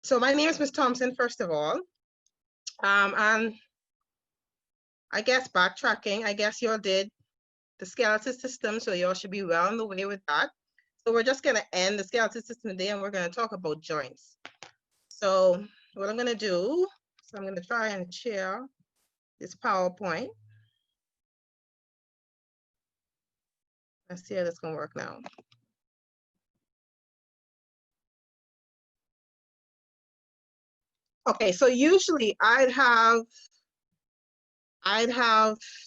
So my name is Ms. Thompson, first of all. And I guess backtracking, I guess y'all did the skeletal system, so y'all should be well on the way with that. So we're just gonna end the skeletal system today and we're gonna talk about joints. So what I'm gonna do, so I'm gonna try and share this PowerPoint. Let's see how this gonna work now. Okay, so usually I'd have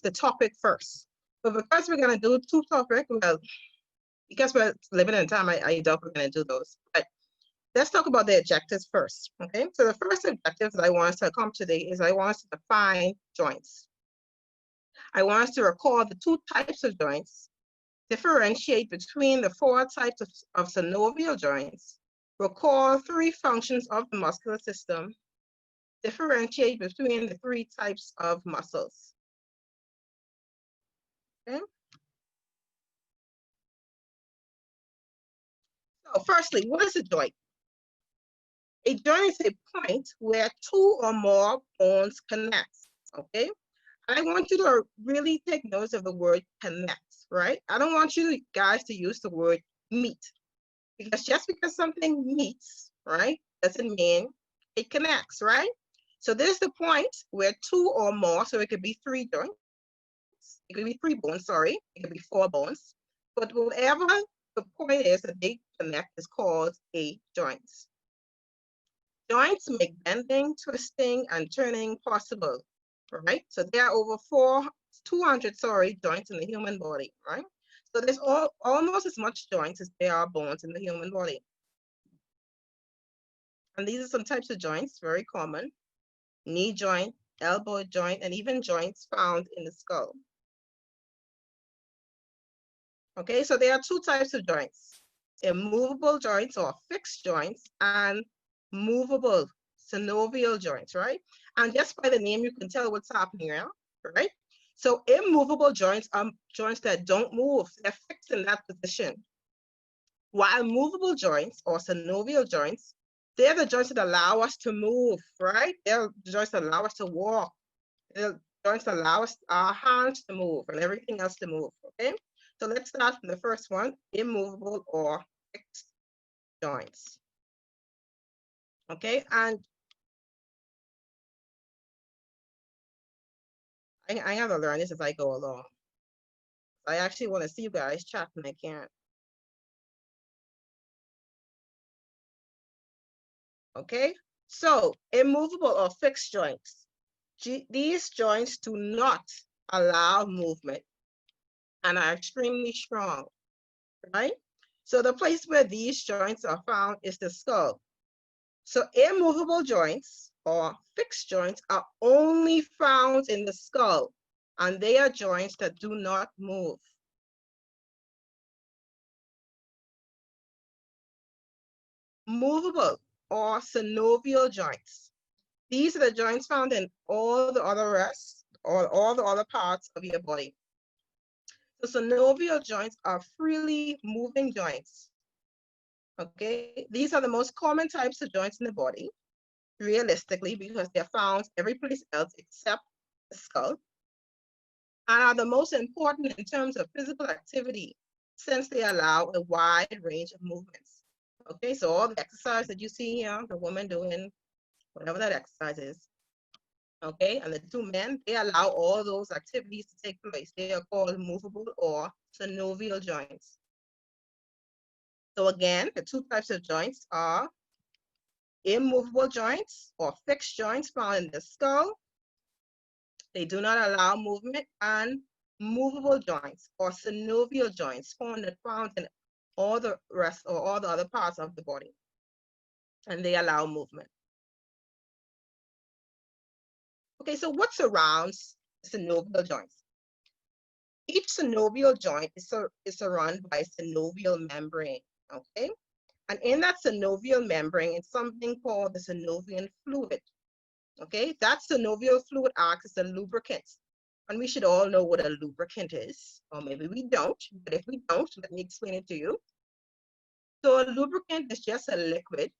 the topic first. But because we're gonna do two topics, well, because we're living in time, I doubt we're gonna do those. But let's talk about the objectives first, okay? So the first objective that I want us to accomplish today is I want us to define joints. I want us to recall the two types of joints, differentiate between the four types of synovial joints, recall three functions of the muscular system, differentiate between the three types of muscles. Okay? So firstly, what is a joint? A joint is a point where two or more bones connect, okay? I want you to really take notice of the word connect, right? I don't want you guys to use the word meet, because just because something meets, right, doesn't mean it connects, right? So this is the point where two or more, so it could be three joints, it could be three bones, sorry, it could be four bones, but whatever the point is that they connect is called a joint. Joints make bending, twisting, and turning possible, right? So there are over 200 joints in the human body, right? So there's almost as much joints as there are bones in the human body. And these are some types of joints, very common: knee joint, elbow joint, and even joints found in the skull. Okay, so there are two types of joints: immovable joints or fixed joints, and movable synovial joints, right? And just by the name, you can tell what's happening here, right? So immovable joints are joints that don't move, they're fixed in that position. While movable joints or synovial joints, they're the joints that allow us to move, right? They're the joints that allow us to walk. They're the joints that allow us, our hands to move and everything else to move, okay? So let's start from the first one, immovable or fixed joints. Okay, and I have to learn this as I go along. I actually want to see you guys chat and I can't. Okay, so immovable or fixed joints. These joints do not allow movement and are extremely strong, right? So the place where these joints are found is the skull. So immovable joints or fixed joints are only found in the skull, and they are joints that do not move. Movable or synovial joints. These are the joints found in all the other rest or all the other parts of your body. So synovial joints are freely moving joints. Okay, these are the most common types of joints in the body, realistically, because they're found every place else except the skull, and are the most important in terms of physical activity, since they allow a wide range of movements. Okay, so all the exercise that you see here, the woman doing whatever that exercise is, okay, and the two men, they allow all those activities to take place. They are called movable or synovial joints. So again, the two types of joints are immovable joints or fixed joints found in the skull. They do not allow movement, and movable joints or synovial joints found in all the rest or all the other parts of the body, and they allow movement. Okay, so what surrounds synovial joints? Each synovial joint is surrounded by a synovial membrane, okay? And in that synovial membrane is something called the synovial fluid, okay? That synovial fluid acts as a lubricant. And we should all know what a lubricant is, or maybe we don't, but if we don't, let me explain it to you. So a lubricant is just a liquid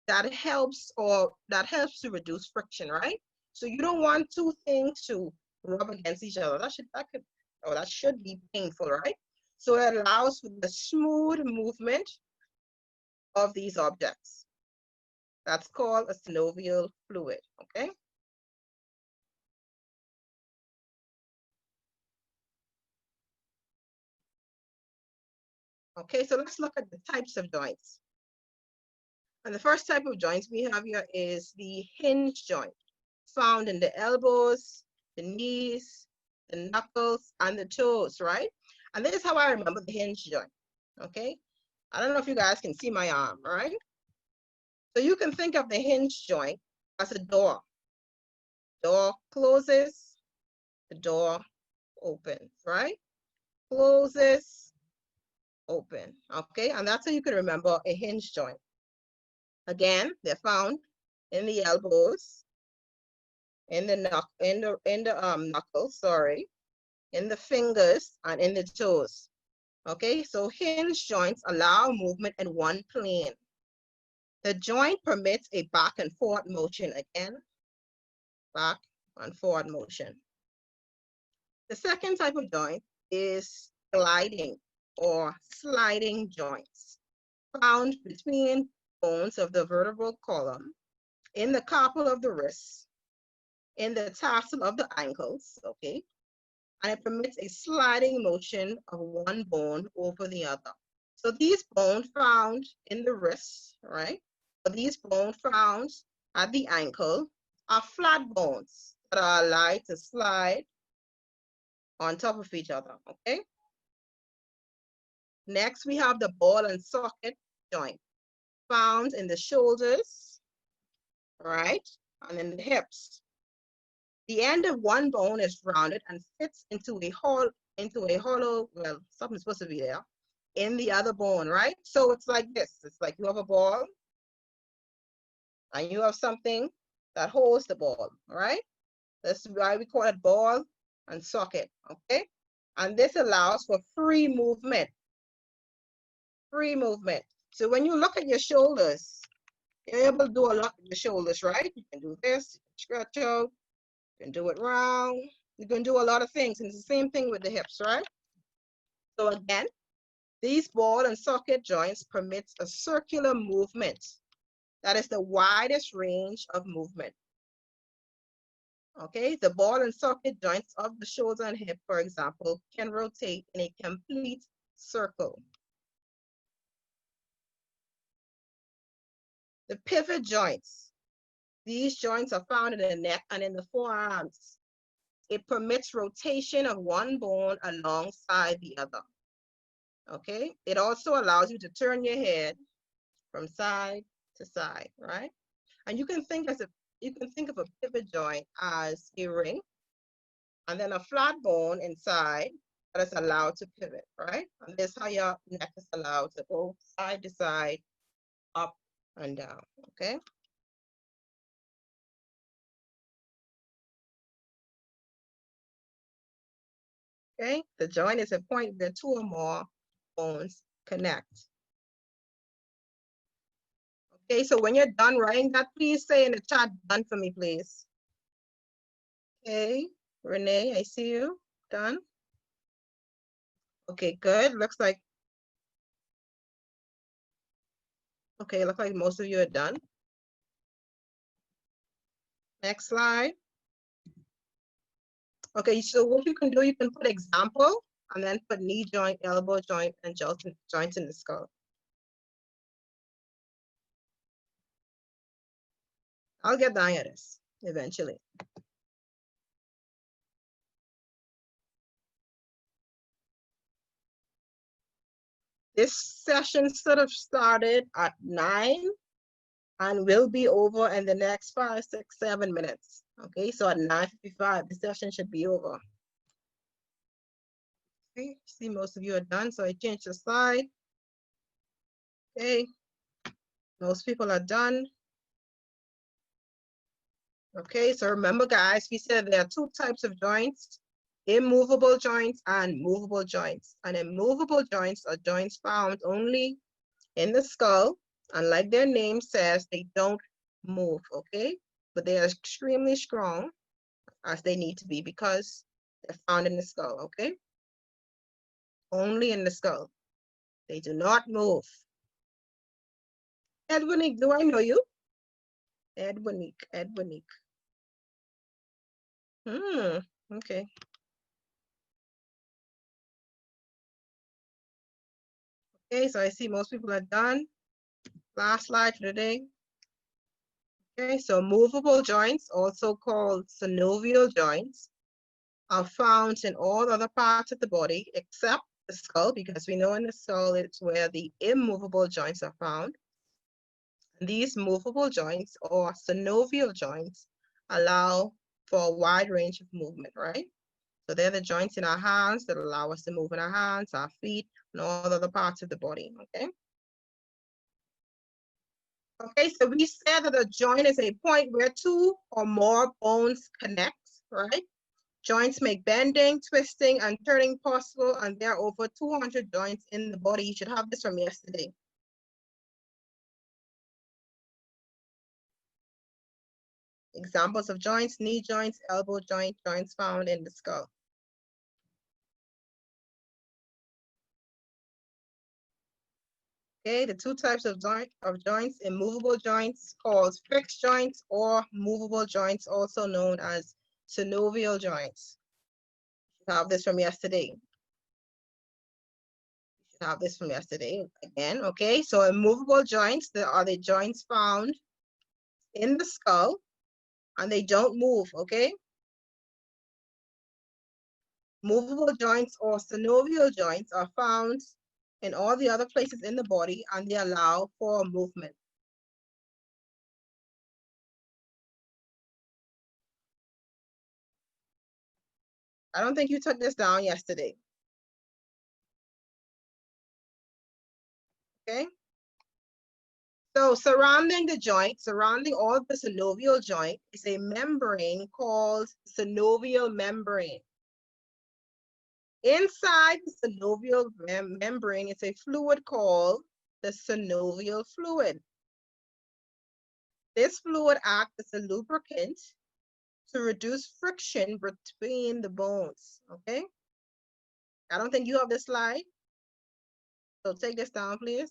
that helps to reduce friction, right? So you don't want two things to rub against each other. That should be painful, right? So it allows for the smooth movement of these objects. That's called a synovial fluid, okay? Okay, so let's look at the types of joints. And the first type of joints we have here is the hinge joint, found in the elbows, the knees, the knuckles, and the toes, right? And this is how I remember the hinge joint, okay? I don't know if you guys can see my arm, right? So you can think of the hinge joint as a door. Door closes, the door opens, right? Closes, open, okay? And that's how you can remember a hinge joint. Again, they're found in the elbows, in the knuckles, sorry, in the fingers, and in the toes. Okay, so hinge joints allow movement in one plane. The joint permits a back and forward motion. Again, back and forward motion. The second type of joint is gliding or sliding joints, found between bones of the vertebral column, in the carpal of the wrist, in the tarsal of the ankles, okay? And it permits a sliding motion of one bone over the other. So these bones found in the wrist, right? Or these bones found at the ankle are flat bones that are allowed to slide on top of each other, okay? Next, we have the ball and socket joint, found in the shoulders, right? And in the hips. The end of one bone is rounded and fits into a hollow, well, something's supposed to be there, in the other bone, right? So it's like this. It's like you have a ball and you have something that holds the ball, right? That's why we call it ball and socket, okay? And this allows for free movement. Free movement. So when you look at your shoulders, you're able to do a lot with your shoulders, right? You can do this, stretch out, you can do it round, you can do a lot of things. And it's the same thing with the hips, right? So again, these ball and socket joints permits a circular movement. That is the widest range of movement. Okay, the ball and socket joints of the shoulder and hip, for example, can rotate in a complete circle. The pivot joints. These joints are found in the neck and in the forearms. It permits rotation of one bone alongside the other. Okay, it also allows you to turn your head from side to side, right? And you can think of a pivot joint as a ring, and then a flat bone inside that is allowed to pivot, right? And this is how your neck is allowed to go side to side, up and down, okay? Okay, the joint is a point where two or more bones connect. Okay, so when you're done writing that, please say in the chat, done for me, please. Okay, Renee, I see you, done. Okay, good, looks like most of you are done. Next slide. Okay, so what you can do, you can put example and then put knee joint, elbow joint, and joints in the skull. I'll get down at this eventually. This session sort of started at 9 and will be over in the next 5, 6, 7 minutes. Okay, so at 9:55, the session should be over. Okay, see most of you are done, so I changed the slide. Okay, most people are done. Okay, so remember guys, we said there are two types of joints, immovable joints and movable joints. And immovable joints are joints found only in the skull And like their name says, they don't move, okay? But they are extremely strong as they need to be because they're found in the skull, okay? Only in the skull. They do not move. Edwinique, do I know you? Edwinique. Okay. Okay, so I see most people are done. Last slide for today. Okay, so movable joints, also called synovial joints, are found in all other parts of the body except the skull, because we know in the skull it's where the immovable joints are found. And these movable joints or synovial joints allow for a wide range of movement, right? So they're the joints in our hands that allow us to move in our hands, our feet, and all the other parts of the body, okay? Okay, so we said that a joint is a point where two or more bones connect, right? Joints make bending, twisting, and turning possible, and there are over 200 joints in the body. You should have this from yesterday. Examples of joints: knee joints, elbow joint, joints found in the skull. Okay, the two types of joints: immovable joints called fixed joints, or movable joints, also known as synovial joints. You have this from yesterday. Have this from yesterday again. Okay, so immovable joints, there are the joints found in the skull and they don't move. Okay, movable joints or synovial joints are found in all the other places in the body and they allow for movement. I don't think you took this down yesterday. Okay, so surrounding the joint, surrounding all the synovial joint, is a membrane called synovial membrane. Inside the synovial membrane is a fluid called the synovial fluid. This fluid acts as a lubricant to reduce friction between the bones, okay? I don't think you have this slide, so take this down, please.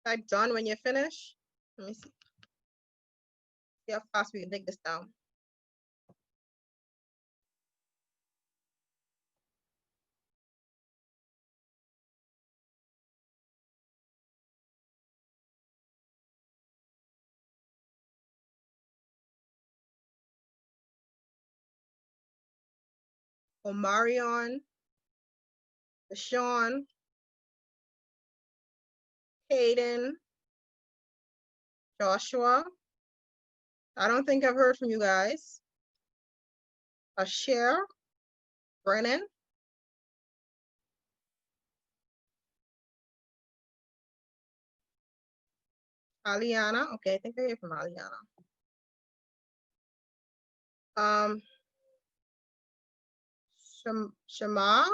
Type done when you're finished. Let me see how fast we can take this down. Omarion, Deshaun, Hayden, Joshua. I don't think I've heard from you guys. Asher, Brennan. Aliana. Okay, I think I hear from Aliana. Shema,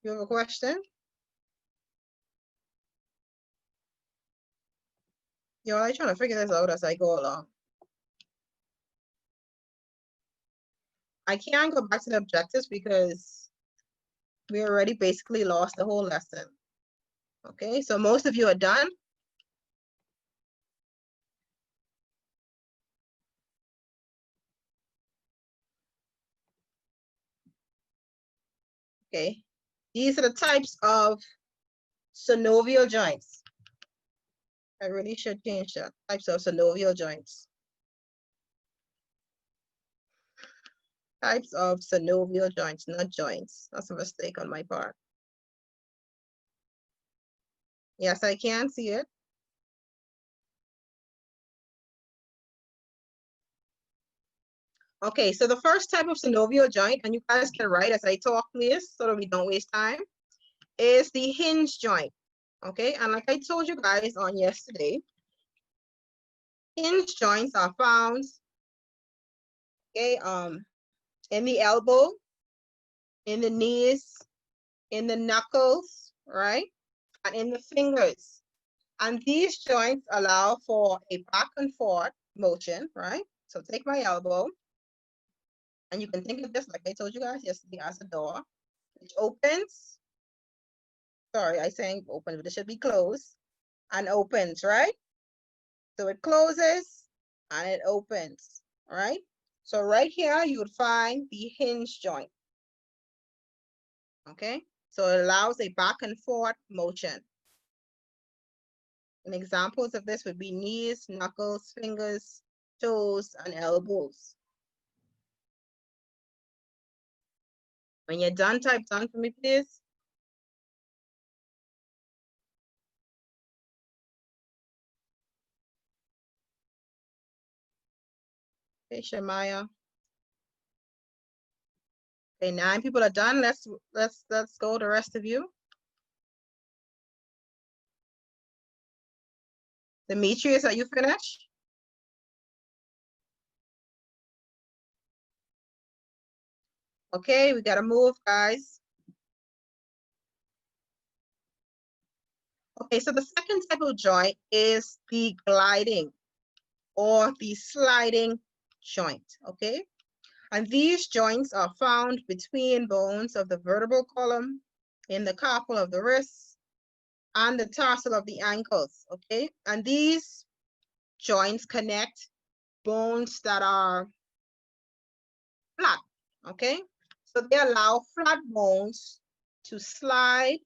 you have a question? Yo, I'm trying to figure this out as I go along. I can't go back to the objectives because we already basically lost the whole lesson. Okay, so most of you are done. Okay, these are the types of synovial joints. I really should change that. Types of synovial joints. Types of synovial joints, not joints. That's a mistake on my part. Yes, I can see it. Okay, so the first type of synovial joint, and you guys can write as I talk, please, so that we don't waste time, is the hinge joint. Okay, and like I told you guys on yesterday, hinge joints are found, okay, in the elbow, in the knees, in the knuckles, right? And in the fingers. And these joints allow for a back and forth motion, right? So take my elbow, and you can think of this, like I told you guys yesterday, as a door, which opens. Sorry, I saying open, but it should be closed and opens, right? So it closes and it opens, right? So right here, you would find the hinge joint, okay? So it allows a back and forth motion. And examples of this would be knees, knuckles, fingers, toes, and elbows. When you're done, type done for me, please. Okay, Shemaya. Okay, 9 people are done. Let's go, the rest of you. Demetrius, are you finished? Okay, we gotta move, guys. Okay, so the second type of joint is the gliding or the sliding joint, okay? And these joints are found between bones of the vertebral column, in the carpal of the wrists, and the tarsal of the ankles, okay? And these joints connect bones that are flat, okay? So they allow flat bones to slide,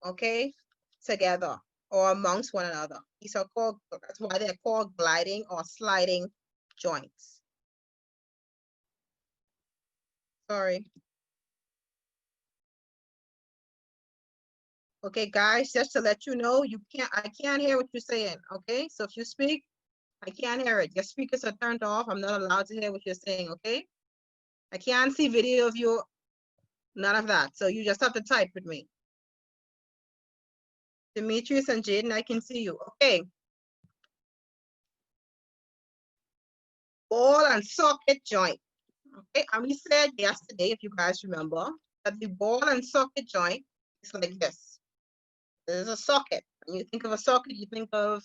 okay, together or amongst one another. These are called, that's why they're called gliding or sliding joints. Sorry. Okay, guys, just to let you know, I can't hear what you're saying, okay? So if you speak, I can't hear it. Your speakers are turned off. I'm not allowed to hear what you're saying, okay? I can't see video of you, none of that. So you just have to type with me. Demetrius and Jaden, I can see you. Okay. Ball and socket joint. Okay, and we said yesterday, if you guys remember, that the ball and socket joint is like this. There's a socket. When you think of a socket, you think of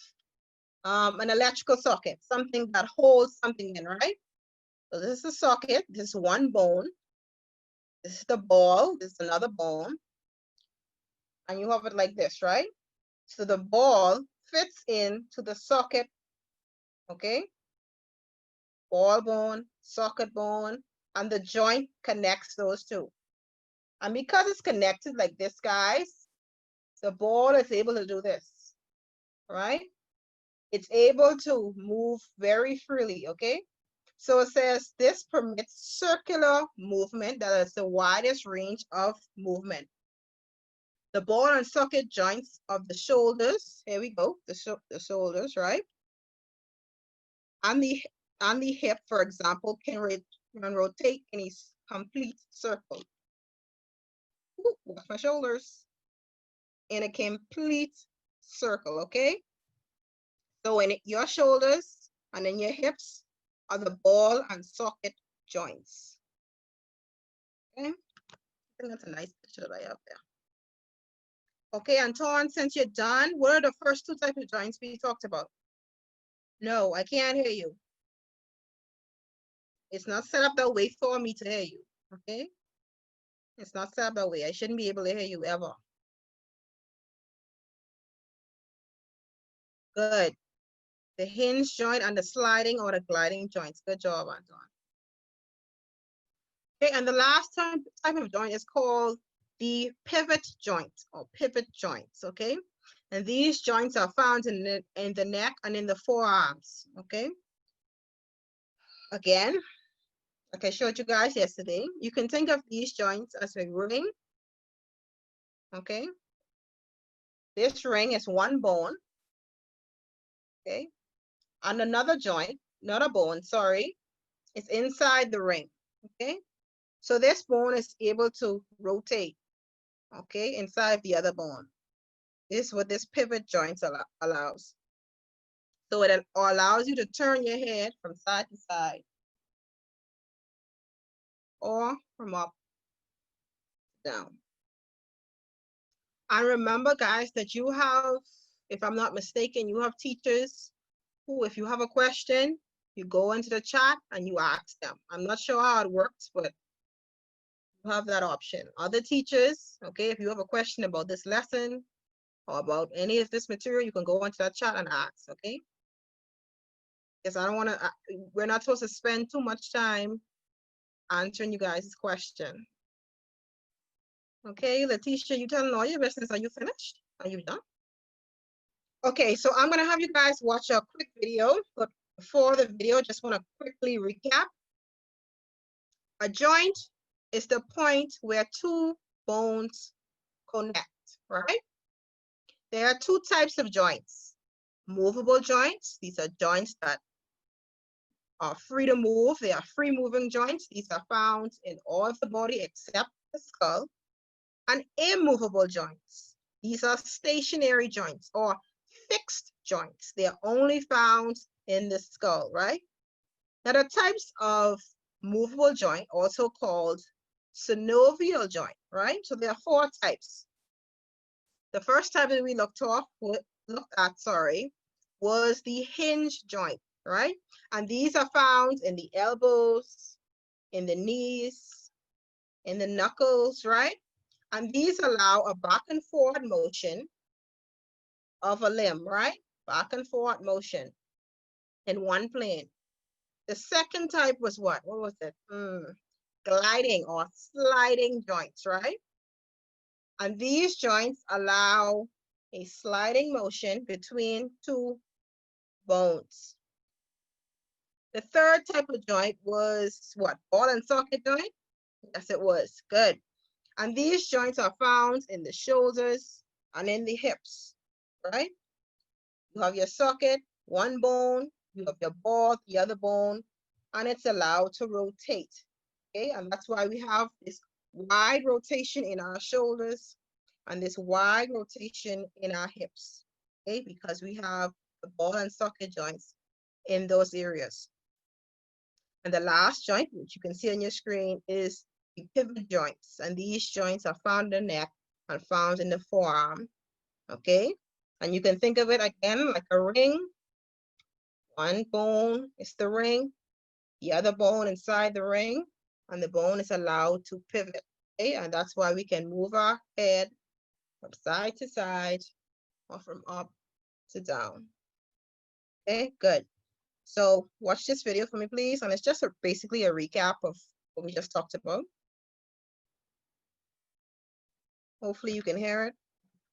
an electrical socket, something that holds something in, right? So this is a socket, this is one bone. This is the ball, this is another bone. And you have it like this, right? So the ball fits into the socket, okay? Ball bone, socket bone, and the joint connects those two. And because it's connected like this, guys, the ball is able to do this, right? It's able to move very freely, okay? So it says this permits circular movement that is the widest range of movement. The ball and socket joints of the shoulders, here we go, the shoulders, right? And the hip, for example, can rotate in a complete circle. Ooh, watch my shoulders. In a complete circle, okay? So in your shoulders and then your hips are the ball and socket joints. Okay, I think that's a nice picture that I have there. Okay, Anton, since you're done, what are the first 2 types of joints we talked about? No, I can't hear you. It's not set up that way for me to hear you, okay? It's not set up that way. I shouldn't be able to hear you ever. Good. The hinge joint and the sliding or the gliding joints. Good job, Anton. Okay, and the last type of joint is called the pivot joint or pivot joints, okay? And these joints are found in the neck and in the forearms, okay? Again, like I showed you guys yesterday, you can think of these joints as a ring, okay? This ring is one bone, okay? And another joint, not a bone, sorry, is inside the ring, okay? So this bone is able to rotate, okay, inside the other bone. This is what this pivot joint allows. So it allows you to turn your head from side to side or from up down. And remember, guys, that you have, if I'm not mistaken, you have teachers who, if you have a question, you go into the chat and you ask them. I'm not sure how it works, but you have that option. Other teachers, okay, if you have a question about this lesson or about any of this material, you can go into that chat and ask, okay? Because I don't want to, we're not supposed to spend too much time answering you guys' question. Okay, Letitia, you telling all your business. Are you finished? Are you done? Okay, so I'm gonna have you guys watch a quick video, but before the video, just want to quickly recap. A joint is the point where two bones connect, right? There are two types of joints. Movable joints, these are joints that are free to move. They are free moving joints. These are found in all of the body except the skull. And immovable joints, these are stationary joints or fixed joints. They are only found in the skull, right? Now the types of movable joint, also called synovial joint, right? So there are four types. The first type that we looked at, was the hinge joint, right? And these are found in the elbows, in the knees, in the knuckles, right? And these allow a back and forward motion of a limb, right? Back and forward motion in one plane. The second type was what? What was it? Gliding or sliding joints, right? And these joints allow a sliding motion between two bones. The third type of joint was what? Ball and socket joint? Yes, it was. Good. And these joints are found in the shoulders and in the hips, right? You have your socket, one bone, you have your ball, the other bone, and it's allowed to rotate, okay? And that's why we have this wide rotation in our shoulders and this wide rotation in our hips, okay? Because we have the ball and socket joints in those areas. And the last joint, which you can see on your screen, is the pivot joints. And these joints are found in the neck and found in the forearm, okay? And you can think of it again like a ring. One bone is the ring, the other bone inside the ring, and the bone is allowed to pivot, okay? And that's why we can move our head from side to side or from up to down. Okay, good. So watch this video for me, please. And it's just basically a recap of what we just talked about. Hopefully you can hear it.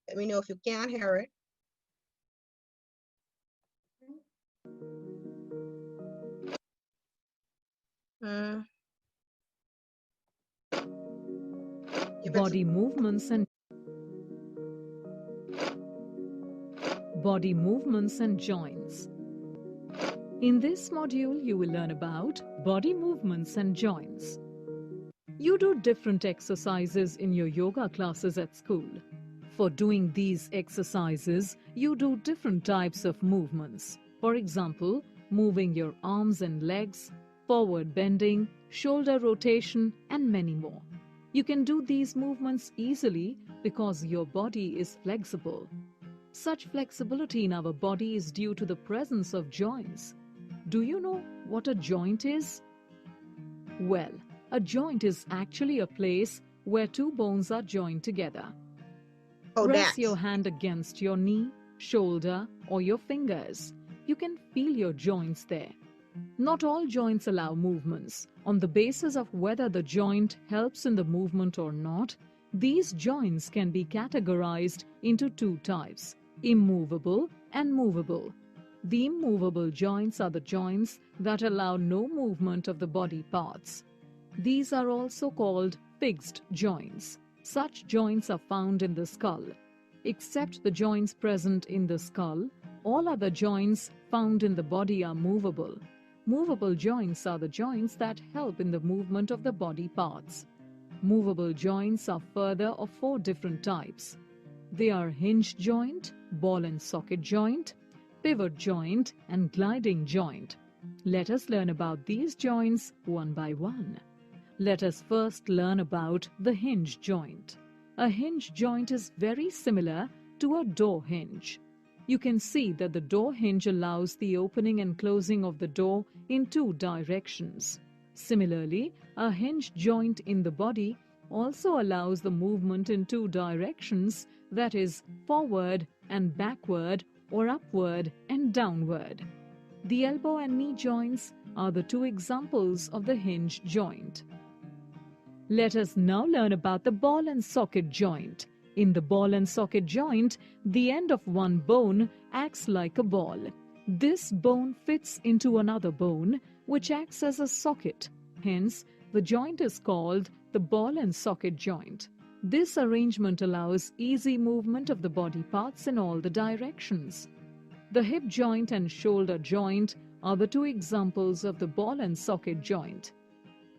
Let me know if you can't hear it. Body movements and joints. In this module, you will learn about body movements and joints. You do different exercises in your yoga classes at school. For doing these exercises, you do different types of movements. For example, moving your arms and legs, forward bending, shoulder rotation, and many more. You can do these movements easily because your body is flexible. Such flexibility in our body is due to the presence of joints. Do you know what a joint is? Well, a joint is actually a place where two bones are joined together. Press your hand against your knee, shoulder, or your fingers. You can feel your joints there. Not all joints allow movements. On the basis of whether the joint helps in the movement or not, these joints can be categorized into two types: immovable and movable. The immovable joints are the joints that allow no movement of the body parts. These are also called fixed joints. Such joints are found in the skull. Except the joints present in the skull, all other joints found in the body are movable. Movable joints are the joints that help in the movement of the body parts. Movable joints are further of four different types. They are hinge joint, ball and socket joint, pivot joint, and gliding joint. Let us learn about these joints one by one. Let us first learn about the hinge joint. A hinge joint is very similar to a door hinge. You can see that the door hinge allows the opening and closing of the door in two directions. Similarly, a hinge joint in the body also allows the movement in two directions, that is, forward and backward, or upward and downward. The elbow and knee joints are the two examples of the hinge joint. Let us now learn about the ball and socket joint. In the ball and socket joint, the end of one bone acts like a ball. This bone fits into another bone, which acts as a socket. Hence, the joint is called the ball and socket joint. This arrangement allows easy movement of the body parts in all the directions. The hip joint and shoulder joint are the two examples of the ball and socket joint.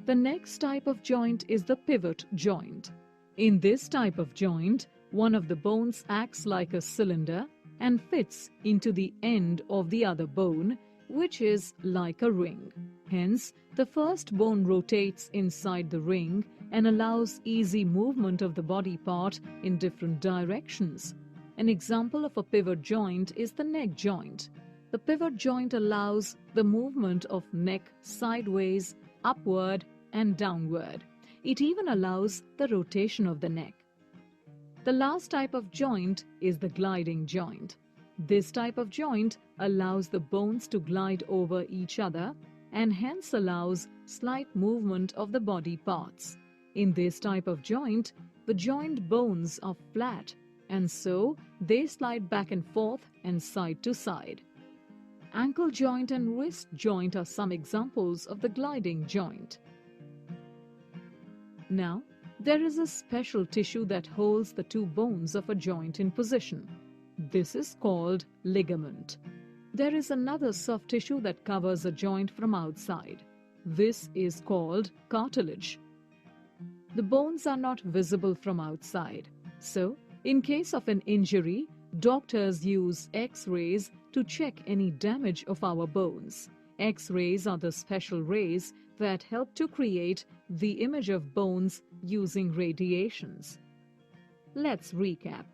The next type of joint is the pivot joint. In this type of joint, one of the bones acts like a cylinder and fits into the end of the other bone, which is like a ring. Hence, the first bone rotates inside the ring and allows easy movement of the body part in different directions. An example of a pivot joint is the neck joint. The pivot joint allows the movement of neck sideways, upward, and downward. It even allows the rotation of the neck. The last type of joint is the gliding joint. This type of joint allows the bones to glide over each other and hence allows slight movement of the body parts. In this type of joint, the joint bones are flat and so they slide back and forth and side to side. Ankle joint and wrist joint are some examples of the gliding joint. Now, there is a special tissue that holds the two bones of a joint in position. This is called ligament. There is another soft tissue that covers a joint from outside. This is called cartilage. The bones are not visible from outside. So, in case of an injury, doctors use X-rays to check any damage of our bones. X-rays are the special rays that help to create the image of bones using radiations. Let's recap.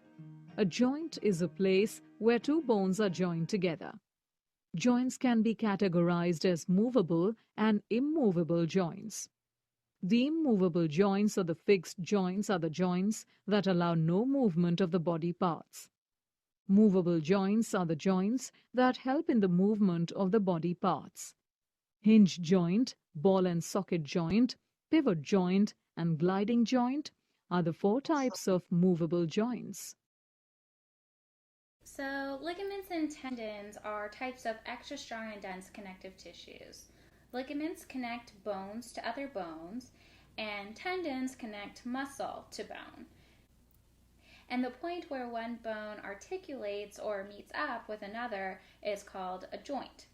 A joint is a place where two bones are joined together. Joints can be categorized as movable and immovable joints. The immovable joints or the fixed joints are the joints that allow no movement of the body parts. Movable joints are the joints that help in the movement of the body parts. Hinge joint, ball and socket joint, pivot joint, and gliding joint are the four types of movable joints. So, ligaments and tendons are types of extra strong and dense connective tissues. Ligaments connect bones to other bones, and tendons connect muscle to bone. And the point where one bone articulates or meets up with another is called a joint.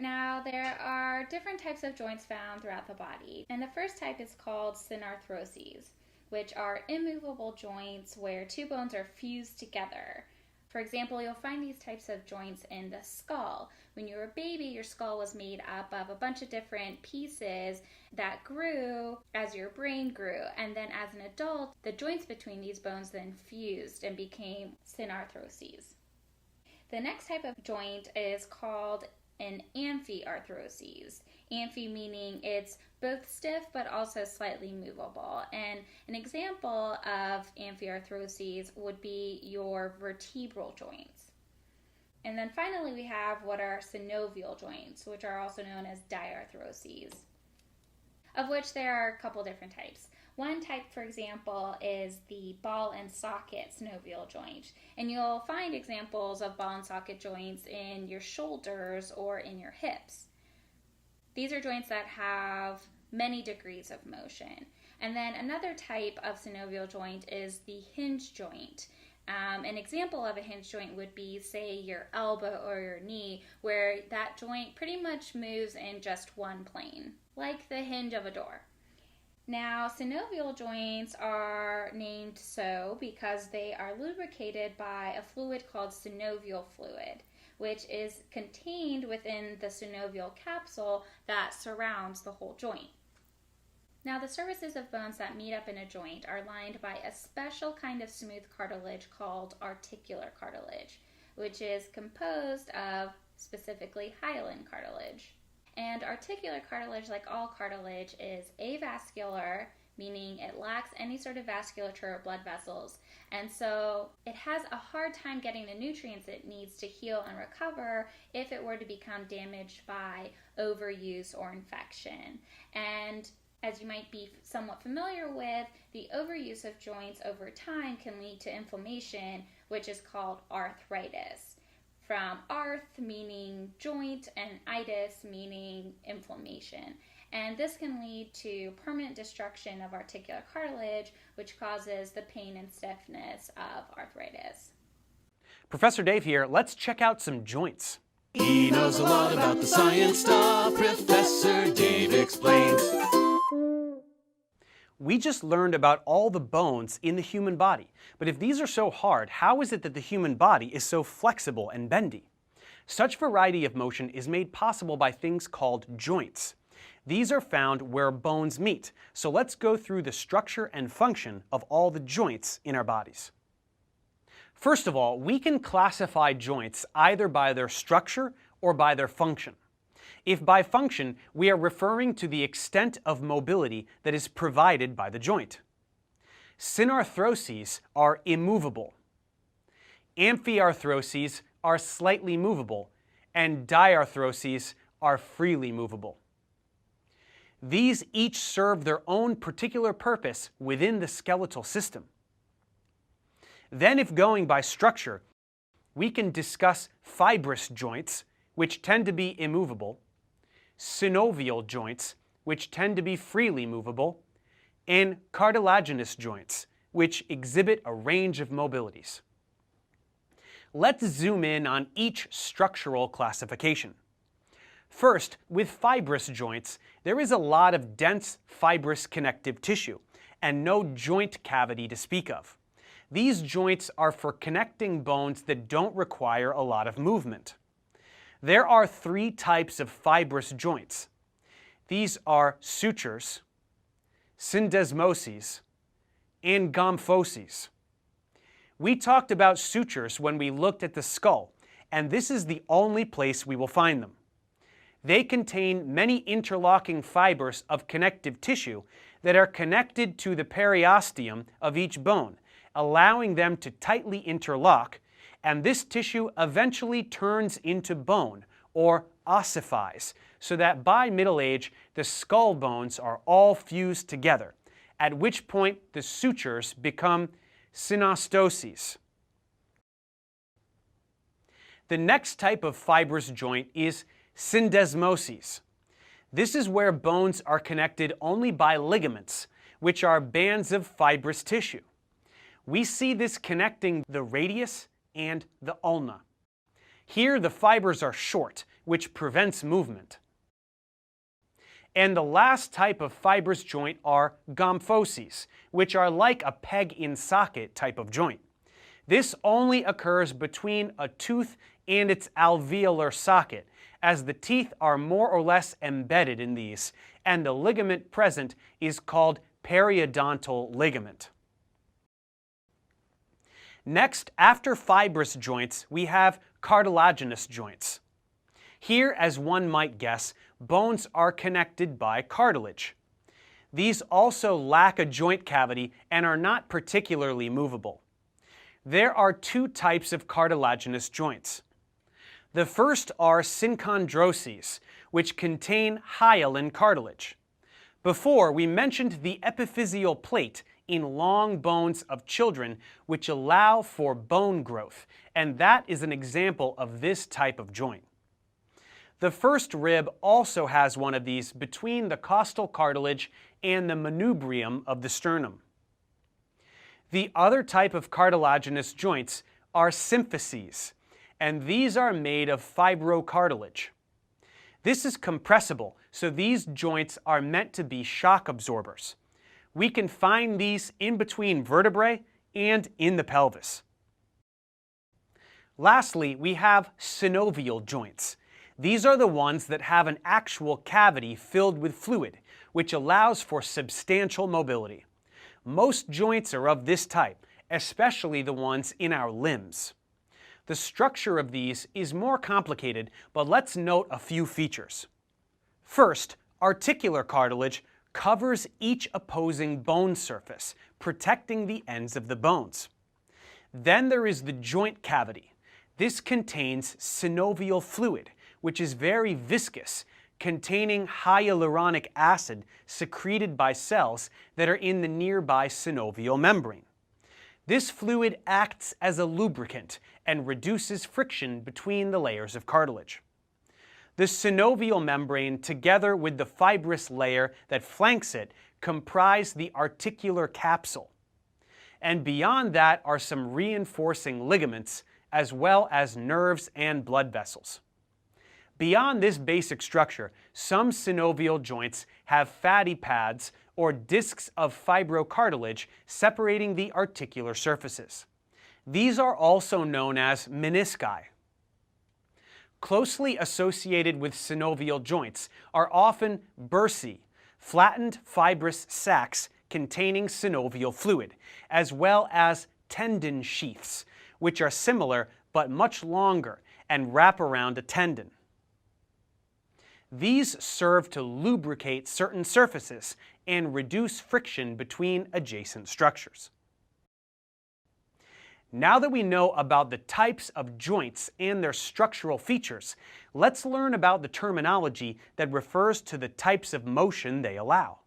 Now, there are different types of joints found throughout the body, and the first type is called synarthroses, which are immovable joints where two bones are fused together. For example, you'll find these types of joints in the skull. When you were a baby, your skull was made up of a bunch of different pieces that grew as your brain grew, and then as an adult, the joints between these bones then fused and became synarthroses. The next type of joint is called an amphiarthrosis. Amphi meaning it's both stiff but also slightly movable. And an example of amphiarthrosis would be your vertebral joints. And then finally we have what are synovial joints, which are also known as diarthroses, of which there are a couple different types. One type, for example, is the ball and socket synovial joint. And you'll find examples of ball and socket joints in your shoulders or in your hips. These are joints that have many degrees of motion. And then another type of synovial joint is the hinge joint. An example of a hinge joint would be, say, your elbow or your knee, where that joint pretty much moves in just one plane, like the hinge of a door. Now, synovial joints are named so because they are lubricated by a fluid called synovial fluid, which is contained within the synovial capsule that surrounds the whole joint. Now, the surfaces of bones that meet up in a joint are lined by a special kind of smooth cartilage called articular cartilage, which is composed of specifically hyaline cartilage. And articular cartilage, like all cartilage, is avascular, meaning it lacks any sort of vasculature or blood vessels. And so it has a hard time getting the nutrients it needs to heal and recover if it were to become damaged by overuse or infection. And as you might be somewhat familiar with, the overuse of joints over time can lead to inflammation, which is called arthritis. From arth meaning joint and itis meaning inflammation. And this can lead to permanent destruction of articular cartilage, which causes the pain and stiffness of arthritis. Professor Dave here. Let's check out some joints. He knows a lot about the science stuff. Professor Dave explains. We just learned about all the bones in the human body. But if these are so hard, how is it that the human body is so flexible and bendy? Such variety of motion is made possible by things called joints. These are found where bones meet. So let's go through the structure and function of all the joints in our bodies. First of all, we can classify joints either by their structure or by their function. If by function, we are referring to the extent of mobility that is provided by the joint. Synarthroses are immovable. Amphiarthroses are slightly movable, and diarthroses are freely movable. These each serve their own particular purpose within the skeletal system. Then, if going by structure, we can discuss fibrous joints, which tend to be immovable, synovial joints, which tend to be freely movable, and cartilaginous joints, which exhibit a range of mobilities. Let's zoom in on each structural classification. First, with fibrous joints, there is a lot of dense fibrous connective tissue, and no joint cavity to speak of. These joints are for connecting bones that don't require a lot of movement. There are three types of fibrous joints. These are sutures, syndesmoses, and gomphoses. We talked about sutures when we looked at the skull, and this is the only place we will find them. They contain many interlocking fibers of connective tissue that are connected to the periosteum of each bone, allowing them to tightly interlock, and this tissue eventually turns into bone, or ossifies, so that by middle age, the skull bones are all fused together, at which point the sutures become synostoses. The next type of fibrous joint is syndesmoses. This is where bones are connected only by ligaments, which are bands of fibrous tissue. We see this connecting the radius and the ulna. Here the fibers are short, which prevents movement. And the last type of fibrous joint are gomphoses, which are like a peg-in-socket type of joint. This only occurs between a tooth and its alveolar socket, as the teeth are more or less embedded in these, and the ligament present is called periodontal ligament. Next, after fibrous joints, we have cartilaginous joints. Here, as one might guess, bones are connected by cartilage. These also lack a joint cavity and are not particularly movable. There are two types of cartilaginous joints. The first are synchondroses, which contain hyaline cartilage. Before, we mentioned the epiphyseal plate in long bones of children, which allow for bone growth, and that is an example of this type of joint. The first rib also has one of these between the costal cartilage and the manubrium of the sternum. The other type of cartilaginous joints are symphyses, and these are made of fibrocartilage. This is compressible, so these joints are meant to be shock absorbers. We can find these in between vertebrae and in the pelvis. Lastly, we have synovial joints. These are the ones that have an actual cavity filled with fluid, which allows for substantial mobility. Most joints are of this type, especially the ones in our limbs. The structure of these is more complicated, but let's note a few features. First, articular cartilage covers each opposing bone surface, protecting the ends of the bones. Then there is the joint cavity. This contains synovial fluid, which is very viscous, containing hyaluronic acid secreted by cells that are in the nearby synovial membrane. This fluid acts as a lubricant and reduces friction between the layers of cartilage. The synovial membrane, together with the fibrous layer that flanks it, comprise the articular capsule. And beyond that are some reinforcing ligaments, as well as nerves and blood vessels. Beyond this basic structure, some synovial joints have fatty pads or discs of fibrocartilage separating the articular surfaces. These are also known as menisci. Closely associated with synovial joints are often bursae, flattened fibrous sacs containing synovial fluid, as well as tendon sheaths, which are similar but much longer and wrap around a tendon. These serve to lubricate certain surfaces and reduce friction between adjacent structures. Now that we know about the types of joints and their structural features, let's learn about the terminology that refers to the types of motion they allow.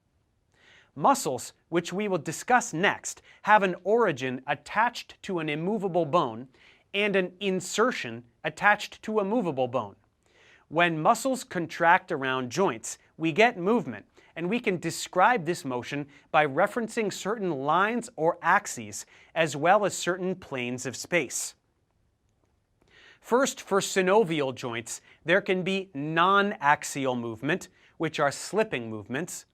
Muscles, which we will discuss next, have an origin attached to an immovable bone and an insertion attached to a movable bone. When muscles contract around joints, we get movement, and we can describe this motion by referencing certain lines or axes, as well as certain planes of space. First, for synovial joints, there can be non-axial movement, which are slipping movements,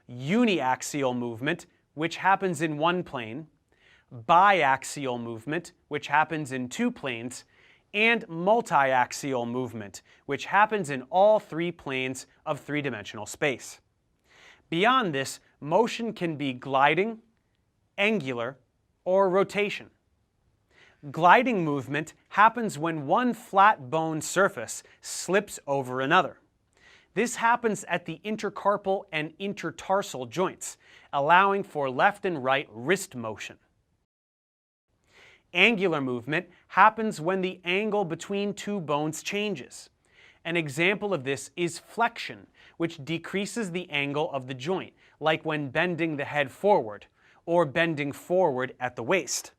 uniaxial movement, which happens in one plane, biaxial movement, which happens in two planes, and multiaxial movement, which happens in all three planes of three-dimensional space. Beyond this, motion can be gliding, angular, or rotation. Gliding movement happens when one flat bone surface slips over another. This happens at the intercarpal and intertarsal joints, allowing for left and right wrist motion. Angular movement happens when the angle between two bones changes. An example of this is flexion, which decreases the angle of the joint, like when bending the head forward, or bending forward at the waist.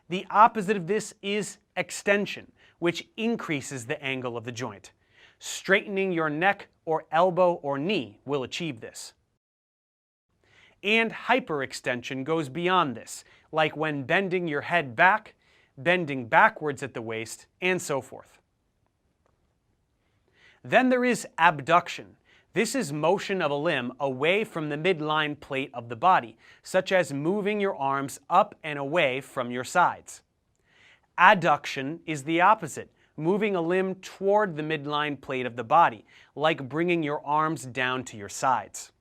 The opposite of this is extension, which increases the angle of the joint. Straightening your neck or elbow or knee will achieve this. And hyperextension goes beyond this, like when bending your head back, bending backwards at the waist, and so forth. Then there is abduction. This is motion of a limb away from the midline plate of the body, such as moving your arms up and away from your sides. Adduction is the opposite, moving a limb toward the midline plate of the body, like bringing your arms down to your sides.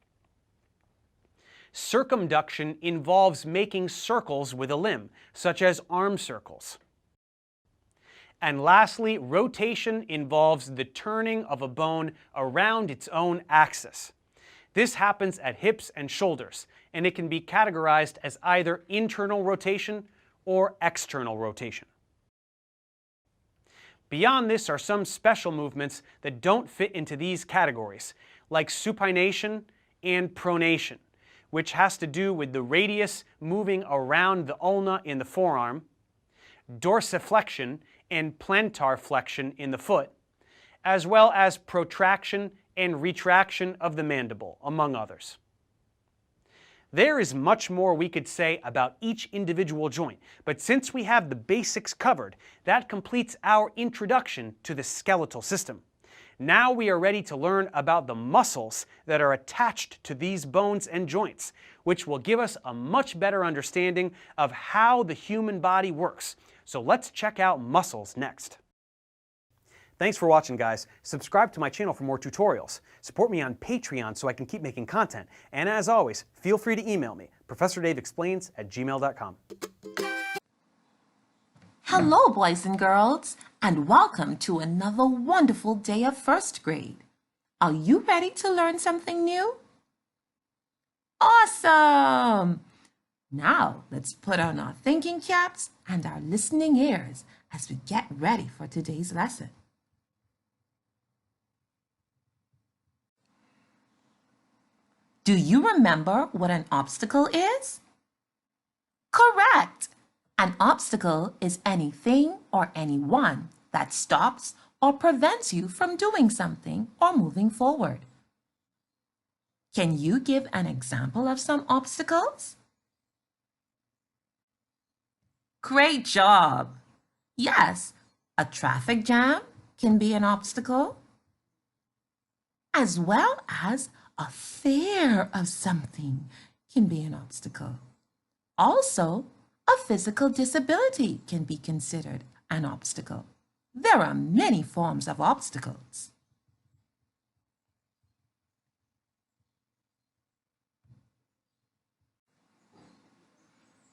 Circumduction involves making circles with a limb, such as arm circles. And lastly, rotation involves the turning of a bone around its own axis. This happens at hips and shoulders, and it can be categorized as either internal rotation or external rotation. Beyond this are some special movements that don't fit into these categories, like supination and pronation, which has to do with the radius moving around the ulna in the forearm, dorsiflexion and plantar flexion in the foot, as well as protraction and retraction of the mandible, among others. There is much more we could say about each individual joint, but since we have the basics covered, that completes our introduction to the skeletal system. Now we are ready to learn about the muscles that are attached to these bones and joints, which will give us a much better understanding of how the human body works. So let's check out muscles next. Thanks for watching, guys. Subscribe to my channel for more tutorials. Support me on Patreon so I can keep making content. And as always, feel free to email me, ProfessorDaveExplains@gmail.com. Hello, boys and girls, and welcome to another wonderful day of first grade. Are you ready to learn something new? Awesome! Now, let's put on our thinking caps and our listening ears as we get ready for today's lesson. Do you remember what an obstacle is? Correct! An obstacle is anything or anyone that stops or prevents you from doing something or moving forward. Can you give an example of some obstacles? Great job! Yes, a traffic jam can be an obstacle, as well as a fear of something can be an obstacle. Also, a physical disability can be considered an obstacle. There are many forms of obstacles.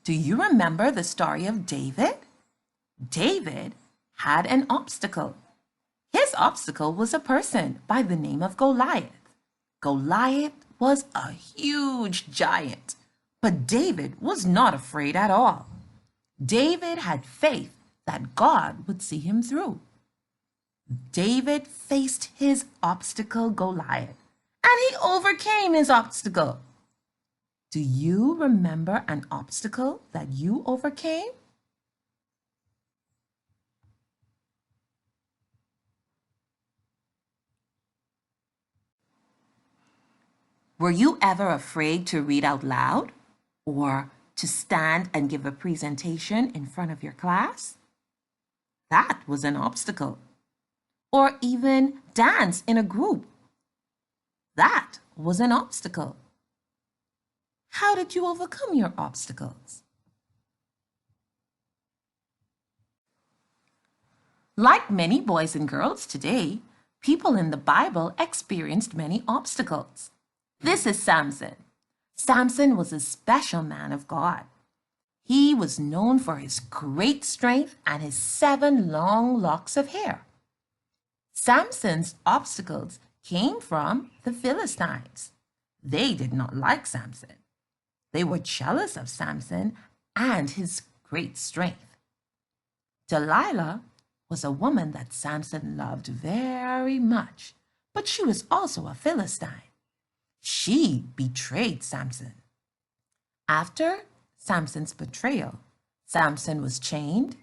Do you remember the story of David? David had an obstacle. His obstacle was a person by the name of Goliath. Goliath was a huge giant, but David was not afraid at all. David had faith that God would see him through. David faced his obstacle, Goliath, and he overcame his obstacle. Do you remember an obstacle that you overcame? Were you ever afraid to read out loud or to stand and give a presentation in front of your class? That was an obstacle. Or even dance in a group. That was an obstacle. How did you overcome your obstacles? Like many boys and girls today, people in the Bible experienced many obstacles. This is Samson. Samson was a special man of God. He was known for his great strength and his 7 long locks of hair. Samson's obstacles came from the Philistines. They did not like Samson. They were jealous of Samson and his great strength. Delilah was a woman that Samson loved very much, but she was also a Philistine. She betrayed Samson. After Samson's betrayal, Samson was chained,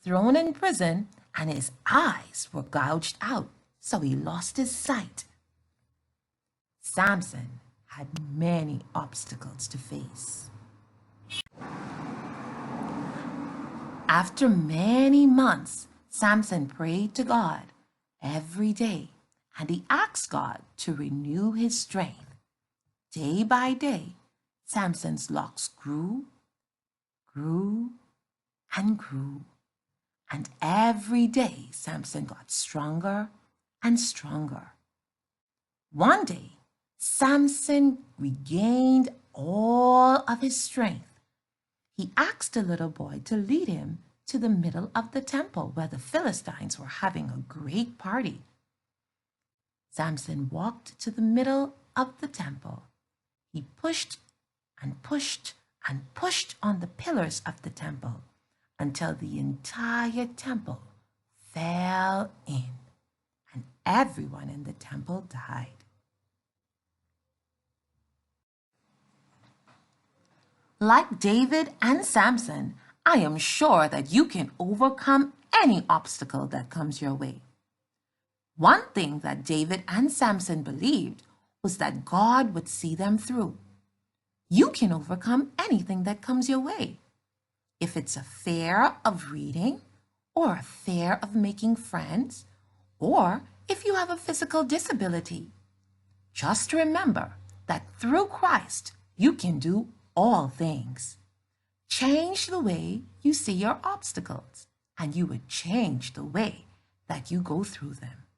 thrown in prison, and his eyes were gouged out, so he lost his sight. Samson had many obstacles to face. After many months, Samson prayed to God every day, and he asked God to renew his strength. Day by day, Samson's locks grew, and grew. And every day, Samson got stronger and stronger. One day, Samson regained all of his strength. He asked a little boy to lead him to the middle of the temple where the Philistines were having a great party. Samson walked to the middle of the temple. He pushed and pushed and pushed on the pillars of the temple until the entire temple fell in and everyone in the temple died. Like David and Samson, I am sure that you can overcome any obstacle that comes your way. One thing that David and Samson believed was that God would see them through. You can overcome anything that comes your way. If it's a fear of reading, or a fear of making friends, or if you have a physical disability, just remember that through Christ, you can do all things. Change the way you see your obstacles, and you would change the way that you go through them.